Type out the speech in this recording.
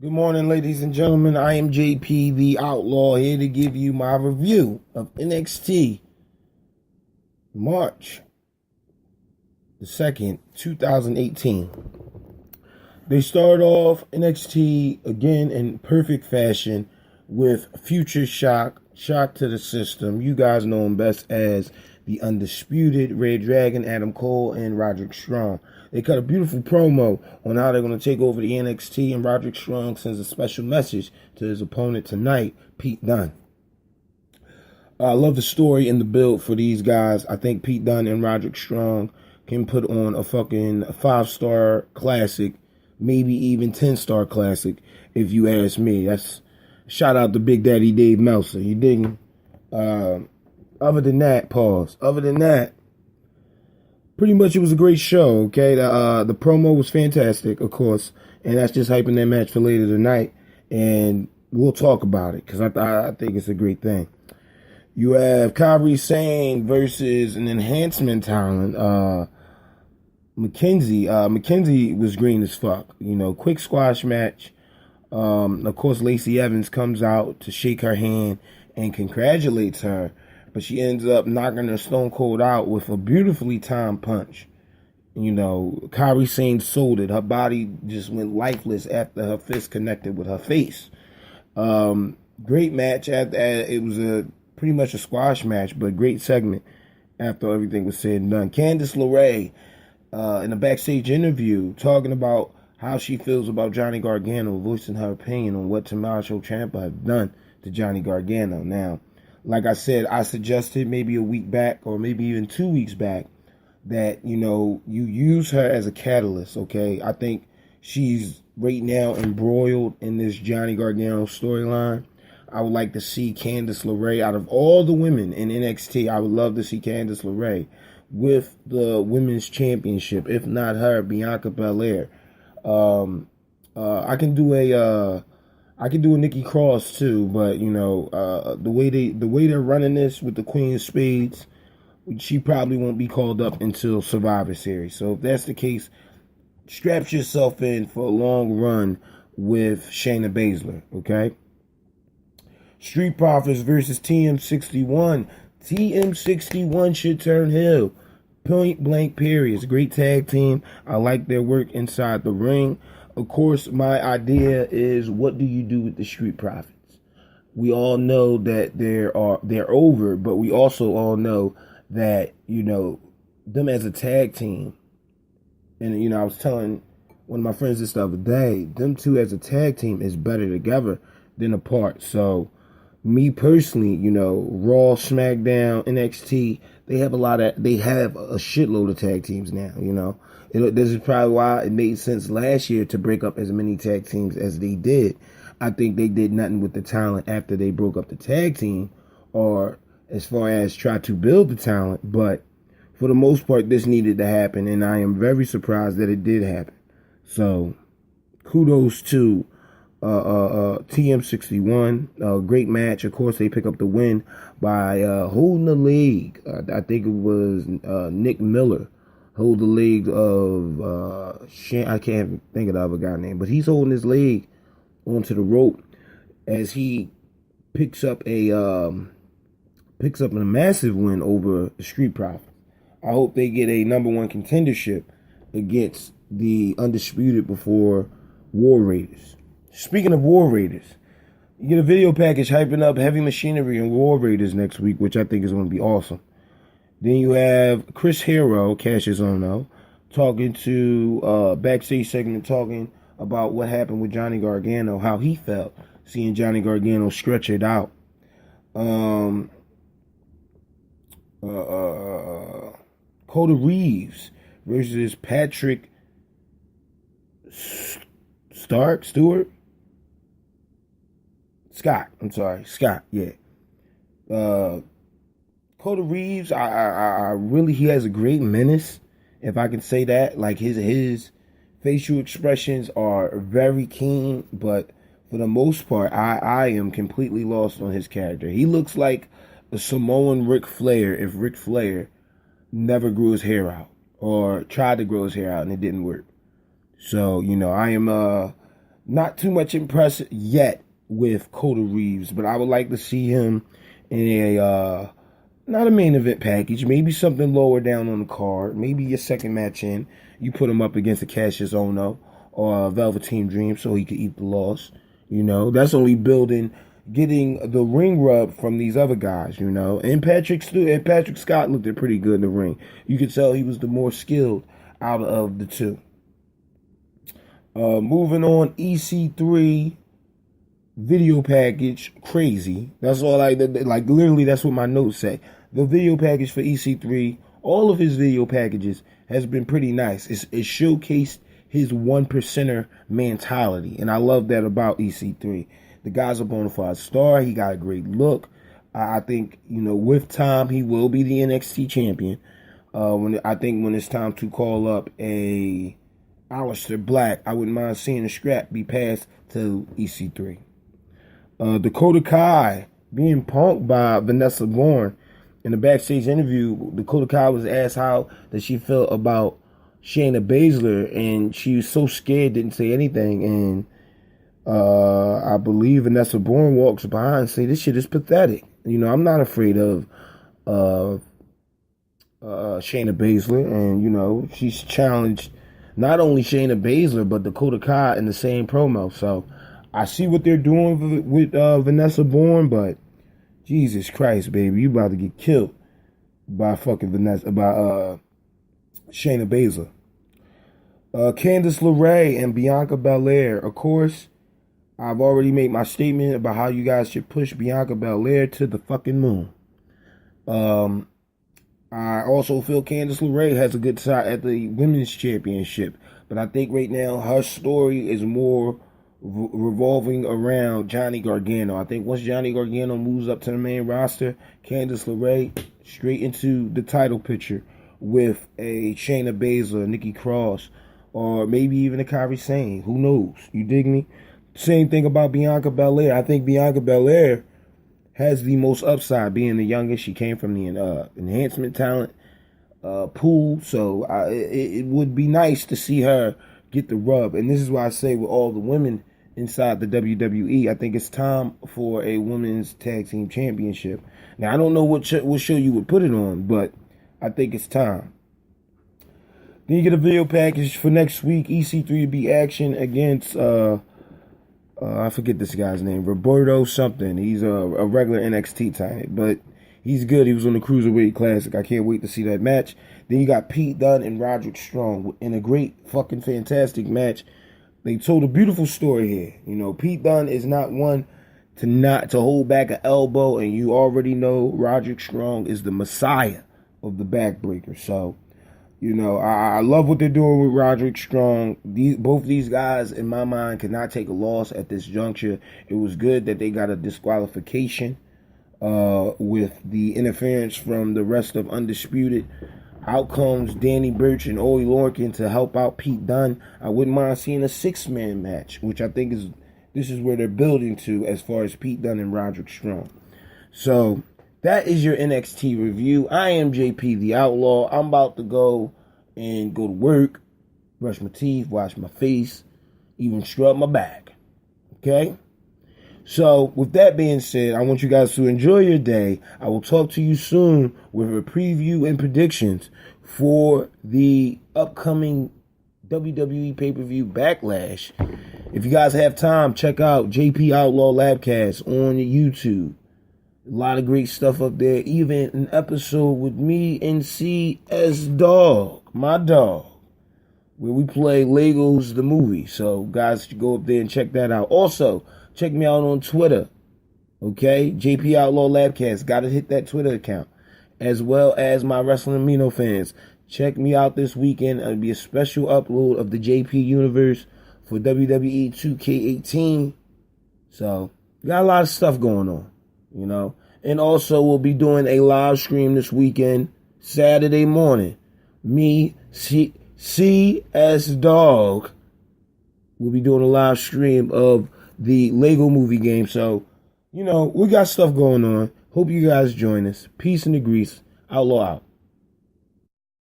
Good morning, ladies and gentlemen. I am JP the Outlaw here to give you my review of NXT March the 2nd, 2018. They start off NXT again in perfect fashion with Future Shock to the system. You guys know him best as the Undisputed Red Dragon, Adam Cole, and Roderick Strong. They cut a beautiful promo on how they're going to take over the NXT, and Roderick Strong sends a special message to his opponent tonight, Pete Dunne. I love the story and the build for these guys. I think Pete Dunne and Roderick Strong can put on a fucking 5-star classic, maybe even 10-star classic, if you ask me. That's shout out to Big Daddy Dave Meltzer. You dig? Other than that, pretty much it was a great show, okay? The promo was fantastic, of course, and that's just hyping that match for later tonight, and we'll talk about it, because I think it's a great thing. You have Kairi Sane versus an enhancement talent, McKenzie. McKenzie was green as fuck, quick squash match. Of course, Lacey Evans comes out to shake her hand and congratulates her, but she ends up knocking her Stone Cold out with a beautifully timed punch. Kairi Sane sold it. Her body just went lifeless after her fist connected with her face. Great match. It was pretty much a squash match, but great segment after everything was said and done. Candice LeRae, in a backstage interview, talking about how she feels about Johnny Gargano, voicing her opinion on what Tommaso Ciampa has done to Johnny Gargano. Now, like I said, I suggested maybe a week back or maybe even 2 weeks back that, you use her as a catalyst, okay? I think she's right now embroiled in this Johnny Gargano storyline. I would like to see Candice LeRae, out of all the women in NXT, I would love to see Candice LeRae with the Women's Championship. If not her, Bianca Belair. I can do a Nikki Cross too, but the way they're running this with the Queen of Spades, she probably won't be called up until Survivor Series. So if that's the case, strap yourself in for a long run with Shayna Baszler, okay? Street Profits versus TM61. TM61 should turn heel. Point blank period. It's a great tag team. I like their work inside the ring. Of course, my idea is, what do you do with the Street Profits? We all know that they're over, but we also all know that, them as a tag team, and, I was telling one of my friends this the other day, them two as a tag team is better together than apart. So, me personally, Raw, SmackDown, NXT, they have a shitload of tag teams now, This is probably why it made sense last year to break up as many tag teams as they did. I think they did nothing with the talent after they broke up the tag team, or as far as try to build the talent, but for the most part, this needed to happen, and I am very surprised that it did happen. So, kudos to TM61, great match. Of course, they pick up the win by holding the leg. I think it was Nick Miller hold the leg of I can't think of the other guy's name, but he's holding his leg onto the rope as he picks up a massive win over the Street Profits. I hope they get a #1 contendership against the Undisputed before War Raiders. Speaking of War Raiders, you get a video package hyping up Heavy Machinery and War Raiders next week, which I think is going to be awesome. Then you have Chris Hero, Cassius Ohno, talking to backstage segment, talking about what happened with Johnny Gargano, how he felt seeing Johnny Gargano stretch it out. Coda Reeves versus Patrick Stewart. Scott, yeah. Coda Reeves, I really, he has a great menace, if I can say that. Like, his facial expressions are very keen, but for the most part, I am completely lost on his character. He looks like a Samoan Ric Flair if Ric Flair never grew his hair out, or tried to grow his hair out and it didn't work. So, I am Not too much impressed yet with Coda Reeves, but I would like to see him in a not a main event package, maybe something lower down on the card. Maybe your second match in, you put him up against a Cassius Ohno or a Velveteen Dream so he could eat the loss. You know, that's only building, getting the ring rub from these other guys, you know. And Patrick Scott looked pretty good in the ring. You could tell he was the more skilled out of the two. Moving on, EC3 video package, crazy. That's all like literally that's what my notes say. The video package for EC3, all of his video packages has been pretty nice. It showcased his 1%er mentality, and I love that about EC3. The guy's a bona fide star. He got a great look. I think, you know, with time he will be the NXT champion. When it's time to call up a Aleister Black, I wouldn't mind seeing the strap be passed to EC3. Dakota Kai being punked by Vanessa Bourne. In the backstage interview, Dakota Kai was asked how that she felt about Shayna Baszler, and she was so scared, didn't say anything. And I believe Vanessa Bourne walks behind and say, "This shit is pathetic." You know, I'm not afraid of Shayna Baszler, and you know, she's challenged not only Shayna Baszler but Dakota Kai in the same promo. So I see what they're doing with Vanessa Bourne, but Jesus Christ, baby, you about to get killed by fucking Shayna Baszler. Candice LeRae and Bianca Belair. Of course, I've already made my statement about how you guys should push Bianca Belair to the fucking moon. I also feel Candice LeRae has a good shot at the women's championship, but I think right now her story is more revolving around Johnny Gargano. I think once Johnny Gargano moves up to the main roster, Candice LeRae straight into the title picture with a Shayna Baszler, Nikki Cross, or maybe even a Kairi Sane. Who knows? You dig me? Same thing about Bianca Belair. I think Bianca Belair has the most upside, being the youngest. She came from the enhancement talent pool, so it would be nice to see her get the rub. And this is why I say with all the women inside the WWE, I think it's time for a women's tag team championship. Now, I don't know what show you would put it on, but I think it's time. Then you get a video package for next week. EC3 to be action against, I forget this guy's name, Roberto something. He's a regular NXT talent, but he's good. He was on the Cruiserweight Classic. I can't wait to see that match. Then you got Pete Dunne and Roderick Strong in a great fucking fantastic match. They told a beautiful story here. You know, Pete Dunne is not one to hold back an elbow, and you already know Roderick Strong is the messiah of the backbreaker. So, you know, I love what they're doing with Roderick Strong. Both these guys, in my mind, cannot take a loss at this juncture. It was good that they got a disqualification with the interference from the rest of Undisputed. Out comes Danny Burch and Ole Lorcan to help out Pete Dunne. I wouldn't mind seeing a 6-man match, which I think this is where they're building to as far as Pete Dunne and Roderick Strong. So that is your NXT review. I am JP the Outlaw. I'm about to go to work, brush my teeth, wash my face, even scrub my back. Okay? So, with that being said, I want you guys to enjoy your day. I will talk to you soon with a preview and predictions for the upcoming WWE pay-per-view Backlash. If you guys have time, check out JP Outlaw Labcast on YouTube. A lot of great stuff up there. Even an episode with me and CS Dog, my dog, where we play Legos the movie. So, guys, should go up there and check that out. Also, check me out on Twitter, okay? JP Outlaw Labcast. Got to hit that Twitter account. As well as my Wrestling Amino fans. Check me out this weekend. It'll be a special upload of the JP Universe for WWE 2K18. So, got a lot of stuff going on, you know? And also, we'll be doing a live stream this weekend, Saturday morning. Me, CS Dog, will be doing a live stream of the Lego movie game. So, you know, we got stuff going on. Hope you guys join us. Peace and the grease. Outlaw out.